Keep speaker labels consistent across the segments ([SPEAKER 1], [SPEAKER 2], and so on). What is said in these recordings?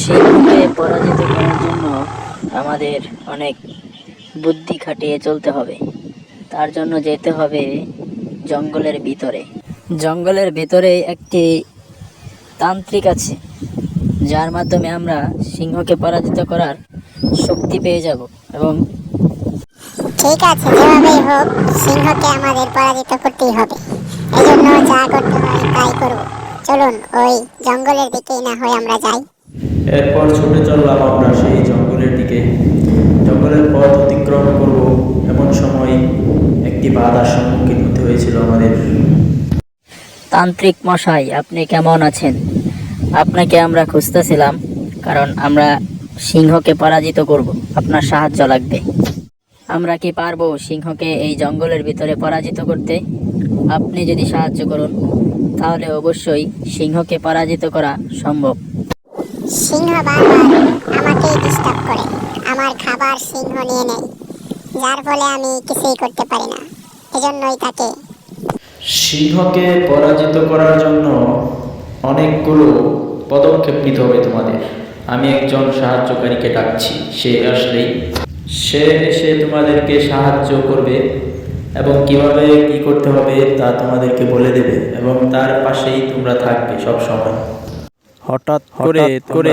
[SPEAKER 1] সিংহকে পরাজিত করার জন্য আমাদের অনেক বুদ্ধি খাটিয়ে চলতে হবে। তার জন্য যেতে হবে জঙ্গলের ভিতরে। জঙ্গলের ভিতরে একটি তান্ত্রিক আছে, যার মাধ্যমে আমরা সিংহকে পরাজিত করার শক্তি পেয়ে যাব। এবং
[SPEAKER 2] ঠিক আছে, যেভাবেই হোক সিংহকে আমাদের পরাজিত করতেই হবে। এই জন্য যা করতে হয় তাই করব। চলুন ওই জঙ্গলের দিকেই না হয় আমরা যাই।
[SPEAKER 3] এরপর ছুটে চললাম আমরা সেই জঙ্গলের দিকে। জঙ্গলের পথ অতিক্রম করব এমন সময় একটি বাধার সম্মুখীন হতে হয়েছিল আমাদের।
[SPEAKER 1] তান্ত্রিক মশাই, আপনি কেমন আছেন? আপনাকে আমরা খুঁজতেছিলাম, কারণ আমরা সিংহকে পরাজিত করব। আপনার সাহায্য লাগবে। আমরা কি পারবো সিংহকে এই জঙ্গলের ভিতরে পরাজিত করতে? আপনি যদি সাহায্য করুন তাহলে অবশ্যই সিংহকে পরাজিত করা সম্ভব।
[SPEAKER 2] সিংহ বারবার আমাকেই ডিস্টার্ব করে, আমার খাবার সিংহ নিয়ে নেয়, যার ফলে আমি কিছুই করতে পারি না। এজন্যই তাকে
[SPEAKER 3] সিংহকে পরাজিত করার জন্য অনেকগুলো পদক্ষেপ নিতে হবে তোমাদের। আমি একজন সাহায্যকারীকে ডাকছি, সে আসলেই সে এসে তোমাদেরকে সাহায্য করবে এবং কিভাবে কি করতে হবে তা তোমাদেরকে বলে দেবে এবং তার পাশেই তোমরা থাকবে সব সময়।
[SPEAKER 4] হঠাৎ করে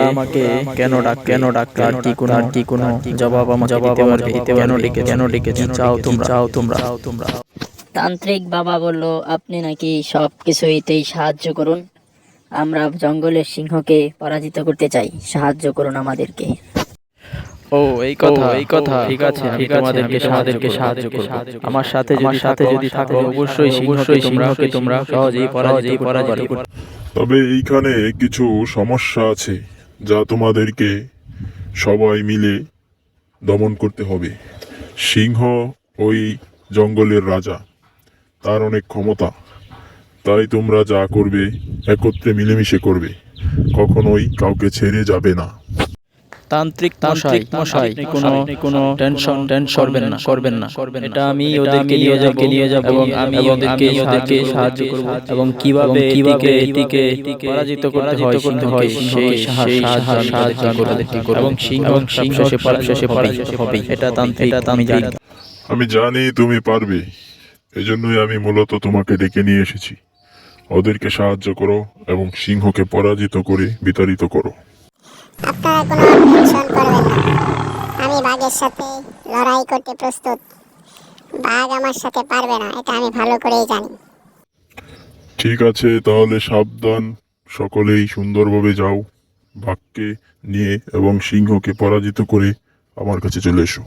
[SPEAKER 4] আমাকে কেন ডাকলে আর কি কোনো জবাব আমাকে দিতে পারবে? কেন ডেকেছি? চাও তোমরা
[SPEAKER 1] তান্ত্রিক বাবা বলল, আপনি নাকি সব কিছুইতেই সাহায্য করুন। আমরা জঙ্গলের সিংহকে পরাজিত করতে চাই, সাহায্য করুন আমাদেরকে।
[SPEAKER 4] ও এই কথা ঠিক আছে, আমি তোমাদেরকে সাহায্য করব। আমার সাথে যদি থাকো অবশ্যই সিংহকে তোমরা সহজেই পরাজিত করতে পারবে।
[SPEAKER 5] তবে এইখানে কিছু সমস্যা আছে যা তোমাদেরকে সবাই মিলে দমন করতে হবে। সিংহ ওই জঙ্গলের রাজা, তার অনেক ক্ষমতা। তাই তোমরা যা করবে একত্রে মিলেমিশে করবে, কখনোই কাউকে ছেড়ে যাবে না।
[SPEAKER 4] তান্ত্রিক মশাই কোনো টেনশন করবেন না। এটা আমি ওদেরকে নিয়ে যাব এবং আমি ওদেরকে সাহায্য করব এবং কিভাবে এটিকে পরাজিত করতে হয় সেই সাহায্য করব এবং সিংহ শেষে হবে। এটা তান্ত্রিক
[SPEAKER 5] আমি জানি তুমি পারবে, এজন্যই আমি মূলত তোমাকে ডেকে নিয়ে এসেছি। ওদেরকে সাহায্য করো এবং সিংহকে পরাজিত করে বিতাড়িত করো।
[SPEAKER 2] আপনারা কোনো টেনশন করবেন না, আমি বাঘের সাথে লড়াই করতে প্রস্তুত। বাঘ আমার সাথে পারবে না, এটা আমি ভালো করেই জানি।
[SPEAKER 5] ঠিক আছে, তাহলে সাবধান, সকলেই সুন্দরভাবে যাও বাঘকে নিয়ে এবং সিংহকে পরাজিত করে আমার কাছে চলে এসো।